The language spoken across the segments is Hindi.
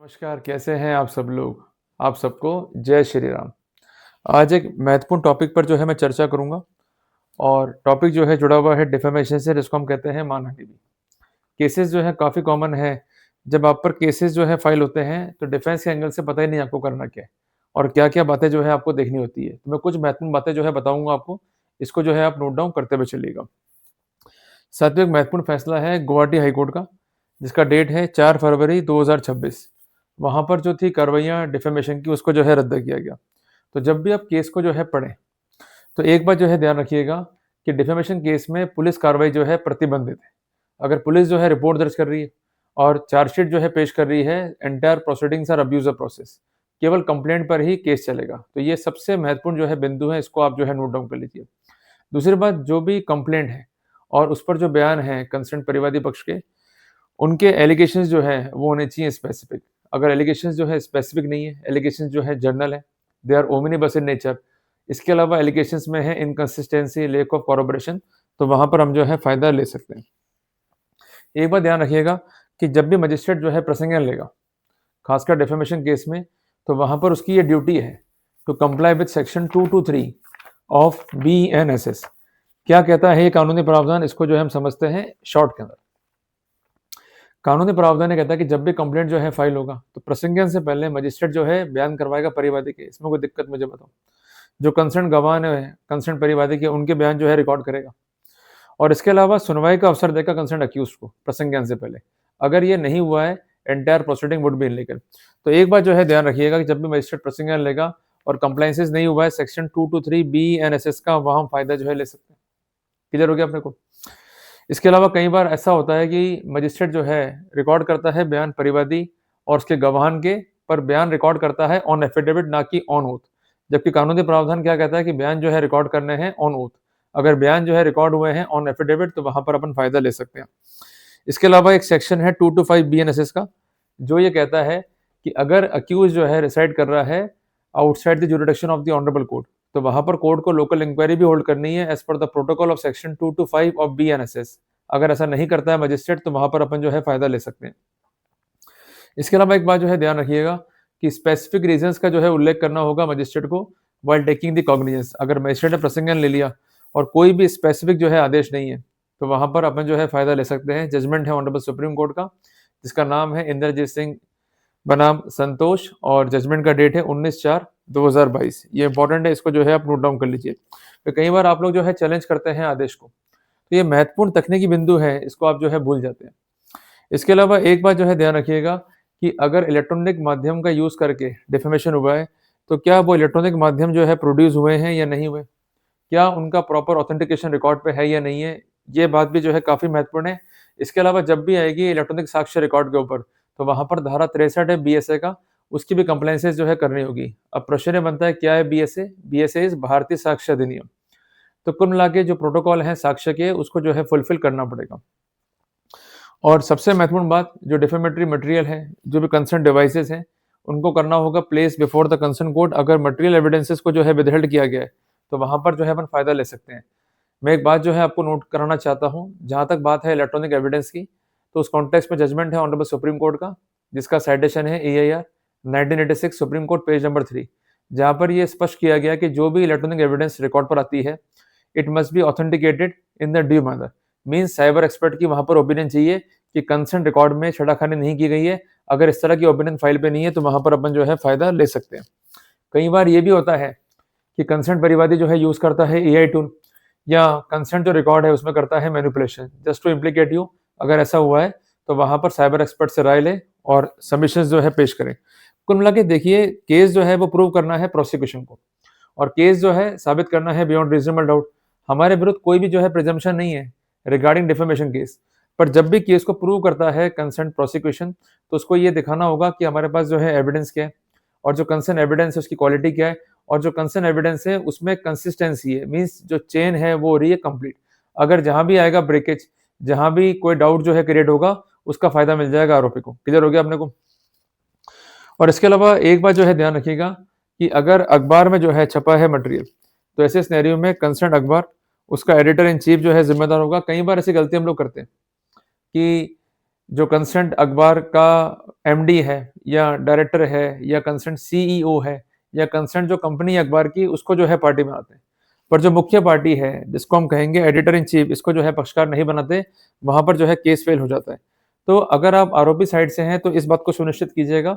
नमस्कार, कैसे हैं आप सब लोग? आप सबको जय श्री राम। आज एक महत्वपूर्ण टॉपिक पर जो है मैं चर्चा करूँगा और टॉपिक जो है जुड़ा हुआ है डिफेमेशन से जिसको हम कहते हैं मानहानि भी। केसेस जो है काफ़ी कॉमन है, जब आप पर केसेस जो है फाइल होते हैं तो डिफेंस के एंगल से पता ही नहीं आपको करना क्या है और क्या-क्या बातें जो है आपको देखनी होती है। तो मैं कुछ महत्वपूर्ण बातें जो है बताऊँगा आपको, इसको जो है आप नोट डाउन करते हुए चलिएगा। साथियों एक महत्वपूर्ण फैसला है गुवाहाटी हाई कोर्ट का, जिसका डेट है 4 फरवरी 2026। वहाँ पर जो थी कार्रवाइयाँ डिफेमेशन की उसको जो है रद्द किया गया। तो जब भी आप केस को जो है पढ़ें, तो एक बात जो है ध्यान रखिएगा कि डिफेमेशन केस में पुलिस कार्रवाई जो है प्रतिबंधित है। अगर पुलिस जो है रिपोर्ट दर्ज कर रही है और चार्जशीट जो है पेश कर रही है, entire proceedings are abuse of process. केवल कंप्लेंट पर ही केस चलेगा। तो ये सबसे महत्वपूर्ण जो है बिंदु है, इसको आप जो है नोट डाउन कर लीजिए। दूसरी बात, जो भी कंप्लेंट है और उस पर जो बयान है कंसर्न परिवादी पक्ष के, उनके एलिगेशंस जो है वो होने चाहिए स्पेसिफिक। अगर एलिगेशंस जो है स्पेसिफिक नहीं है, एलिगेशंस जो है जनरल है, दे आर ओमिनिबस इन नेचर, इसके अलावा एलिगेशंस में है इनकंसिस्टेंसी, लैक ऑफ कॉरपोरेशन, तो वहां पर हम जो है फायदा ले सकते हैं। एक बात ध्यान रखिएगा कि जब भी मजिस्ट्रेट जो है प्रसंज्ञान लेगा, खासकर डेफेमेशन केस में, तो वहां पर उसकी ये ड्यूटी है to comply with section 223 of BENSS। क्या कहता है ये कानूनी प्रावधान, इसको जो है हम समझते हैं शॉर्ट के अंदर। कानूनी प्रावधान ये कहता है कि जब भी कंप्लेंट जो है फाइल होगा, तो प्रसंज्ञान से पहले मजिस्ट्रेट जो है बयान करवाएगा परिवादी के। इसमें कोई दिक्कत मुझे बताओ। जो कंसर्न गवाह है, कंसर्न परिवादी के, उनके बयान जो है रिकॉर्ड करेगा और इसके अलावा सुनवाई का अवसर देगा कंसर्न अक्यूज को प्रसंज्ञान से पहले। अगर ये नहीं हुआ है, entire proceeding would be illegal. तो एक बात जो है ध्यान रखिएगा कि जब भी मजिस्ट्रेट प्रसंज्ञान लेगा और कंप्लाइंसेस नहीं हुआ है सेक्शन 223 BENSS का, वहां हम फायदा जो है ले सकते हैं। क्लियर हो गया अपने को? इसके अलावा कई बार ऐसा होता है कि मजिस्ट्रेट जो है रिकॉर्ड करता है बयान परिवादी और उसके गवाहान के, पर बयान रिकॉर्ड करता है ऑन एफिडेविट, ना कि ऑन ओथ। जबकि कानूनी प्रावधान क्या कहता है कि बयान जो है रिकॉर्ड करने हैं ऑन ओथ। अगर बयान जो है रिकॉर्ड हुए हैं ऑन एफिडेविट, तो वहां पर अपन फायदा ले सकते हैं। इसके अलावा एक सेक्शन है 225 BENSS का, जो ये कहता है कि अगर अक्यूज जो है रिसाइड कर रहा है outside the jurisdiction of the honourable court, तो वहां पर कोर्ट को लोकल इंक्वायरी भी होल्ड करनी है as per the protocol of section 225 of BENSS। अगर ऐसा नहीं करता है मजिस्ट्रेट, तो वहां पर अपन जो है फायदा ले सकते हैं। इसके अलावा एक बात जो है ध्यान रखिएगा कि स्पेसिफिक रीजंस का जो है उल्लेख करना होगा मजिस्ट्रेट को वाइल टेकिंग द कॉग्निजेंस। अगर मजिस्ट्रेट ने प्रसंज्ञान ले लिया और कोई भी स्पेसिफिक जो है आदेश नहीं है, तो वहां पर अपन जो है फायदा ले सकते हैं। जजमेंट है ऑनरेबल सुप्रीम कोर्ट का, जिसका नाम है इंद्रजीत सिंह बनाम संतोष, और जजमेंट का डेट है 19/4/2022। ये इंपॉर्टेंट है, इसको जो है आप नोट डाउन कर लीजिए। तो कई बार आप लोग जो है चैलेंज करते हैं आदेश को, तो ये महत्वपूर्ण तकनीकी बिंदु है, इसको आप जो है भूल जाते हैं। इसके अलावा एक बात जो है ध्यान रखिएगा कि अगर इलेक्ट्रॉनिक माध्यम का यूज करके डिफेमेशन हुआ है, तो क्या वो इलेक्ट्रॉनिक माध्यम जो है प्रोड्यूस हुए हैं या नहीं हुए, क्या उनका प्रॉपर ऑथेंटिकेशन रिकॉर्ड पे है या नहीं है, ये बात भी जो है काफी महत्वपूर्ण है। इसके अलावा जब भी आएगी इलेक्ट्रॉनिक साक्ष्य रिकॉर्ड के ऊपर, तो वहां पर धारा 63 है BSA का, उसकी भी कंप्लाइंसेस जो है करनी होगी। अब प्रश्न ये बनता है क्या है BSA इज भारतीय साक्ष्य अधिनियम। तो कुल मिला के जो प्रोटोकॉल है साक्ष्य के, उसको जो है फुलफिल करना पड़ेगा। और सबसे महत्वपूर्ण बात, जो डिफेमेटरी मटेरियल है, जो भी कंसर्न डिवाइसेस हैं, उनको करना होगा place before the concern court. अगर मटेरियल एविडेंसेस को जो है विदहेल्ड किया गया है, तो वहां पर जो है अपन फायदा ले सकते हैं। मैं एक बात जो है आपको नोट कराना चाहता हूँ, जहां तक बात है इलेक्ट्रॉनिक एविडेंस की, तो उस कॉन्टेक्स्ट में जजमेंट है ऑनरेबल सुप्रीम कोर्ट का, जिसका साइटेशन है EIR 1986 supreme court page number 3, जहां पर यह स्पष्ट किया गया कि जो भी इलेक्ट्रॉनिक एविडेंस रिकॉर्ड पर आती है, it must be authenticated in the due manner. Means cyber expert की वहां पर ओपिनियन चाहिए कि कंसर्न रिकॉर्ड में छेड़खानी नहीं की गई है। अगर इस तरह की ओपिनियन फाइल पे नहीं है, तो वहां पर अपन जो है फायदा ले सकते हैं। कई बार ये भी होता है कि कंसर्न परिवादी जो है यूज करता है AI टूल, या कंसर्न जो रिकॉर्ड है उसमें करता है manipulation just to implicate you. अगर ऐसा हुआ है, तो वहां पर साइबर एक्सपर्ट से राय ले और सबमिशन जो है पेश करें। कुल मिला के देखिए, केस जो है वो प्रूव करना है प्रोसिक्यूशन को, और केस जो है साबित करना है बियॉन्ड रीजनेबल डाउट। हमारे विरुद्ध कोई भी जो है प्रिजम्पशन नहीं है रिगार्डिंग डिफेमेशन केस, पर जब भी केस को प्रूव करता है कंसर्न प्रोसिक्यूशन, तो उसको ये दिखाना होगा कि हमारे पास जो है एविडेंस क्या है, और जो कंसर्न एविडेंस है उसकी क्वालिटी क्या है, और जो कंसर्न एविडेंस है उसमें कंसिस्टेंसी है। मीन्स जो चेन है वो हो रही है कंप्लीट। अगर जहां भी आएगा ब्रेकेज, जहां भी कोई डाउट जो है क्रिएट होगा, उसका फायदा मिल जाएगा आरोपी को। क्लियर हो गया अपने को? और इसके अलावा एक बात जो है ध्यान रखिएगा कि अगर अखबार में जो है छपा है मटेरियल, तो ऐसे सिनेरियो में कंसर्न अखबार, उसका एडिटर इन चीफ जो है जिम्मेदार होगा। कई बार ऐसी गलती हम लोग करते हैं कि जो कंसर्न्ड अखबार का एमडी है या डायरेक्टर है या कंसर्न्ड सीईओ है या कंसर्न्ड जो कंपनी है अखबार की, उसको जो है पार्टी बनाते हैं। पर जो मुख्य पार्टी है, जिसको हम कहेंगे एडिटर इन चीफ, इसको जो है पक्षकार नहीं बनाते, वहाँ पर जो है केस फेल हो जाता है। तो अगर आप आरोपी साइड से हैं, तो इस बात को सुनिश्चित कीजिएगा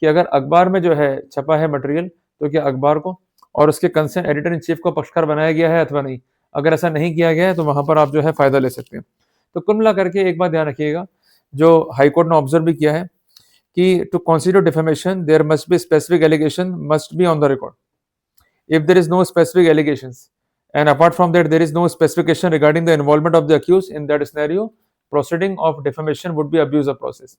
कि अगर अखबार में जो है छपा है मटेरियल, तो क्या अखबार को और उसके कंसर्न एडिटर इन चीफ को पक्षकार बनाया गया है अथवा नहीं। अगर ऐसा नहीं किया गया है, तो वहाँ पर आप जो है फ़ायदा ले सकते हैं। तो कुल मिलाकर के एक बात ध्यान रखिएगा, जो हाई कोर्ट ने ऑब्जर्व भी किया है कि to consider defamation there must be specific allegation must be on the record. If there is no specific allegations and apart from that there is no specification regarding the involvement of the accused in that scenario, proceeding of defamation would be abuse of process।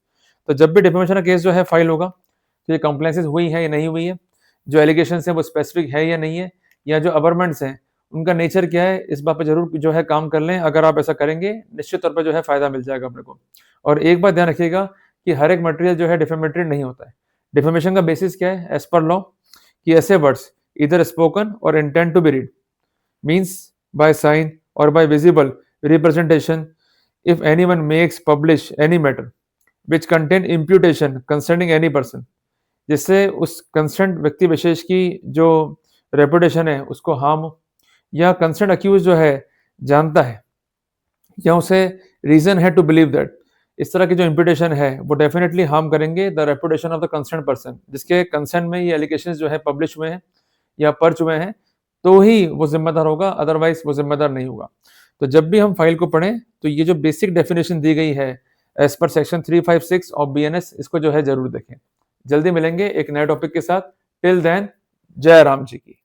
तो जब भी डिफेमेशन का केस जो है फाइल होगा, तो ये कंप्लेंसेस हुई है या नहीं हुई है, जो एलिगेशन है वो स्पेसिफिक है या नहीं है, या जो अबरमेंट्स हैं उनका नेचर क्या है, इस बात पर जरूर जो है काम कर लें। अगर आप ऐसा करेंगे, निश्चित तौर पर जो है फायदा मिल जाएगा अपने को। और एक बात ध्यान रखिएगा कि हर एक मटेरियल जो है डिफेमेटरी नहीं होता है। डिफेमेशन का बेसिस क्या है एज पर लॉ, कि ऐसे words either spoken or intend to be read means by sign or by visible representation, if anyone makes publish any matter which contain imputation concerning any person, जिससे उस कंसर्न व्यक्ति विशेष की जो रेपुटेशन है उसको हार्म हो, या कंसर्न अक्यूज जो है जानता है या उसे रीजन है टू बिलीव दैट इस तरह की जो इम्पिटेशन है वो डेफिनेटली हार्म करेंगे the reputation of the concern person, जिसके कंसर्न में ये एलिगेशंस जो है पब्लिश हुए हैं या पर्च हुए हैं, तो ही वो जिम्मेदार होगा, अदरवाइज वो जिम्मेदार नहीं होगा। तो जब भी हम फाइल को पढ़ें, तो ये जो बेसिक डेफिनेशन दी गई है एज पर सेक्शन 356 ऑफ बीएनएस, इसको जो है जरूर देखें। जल्दी मिलेंगे एक नए टॉपिक के साथ। टिल देन, जय राम जी की।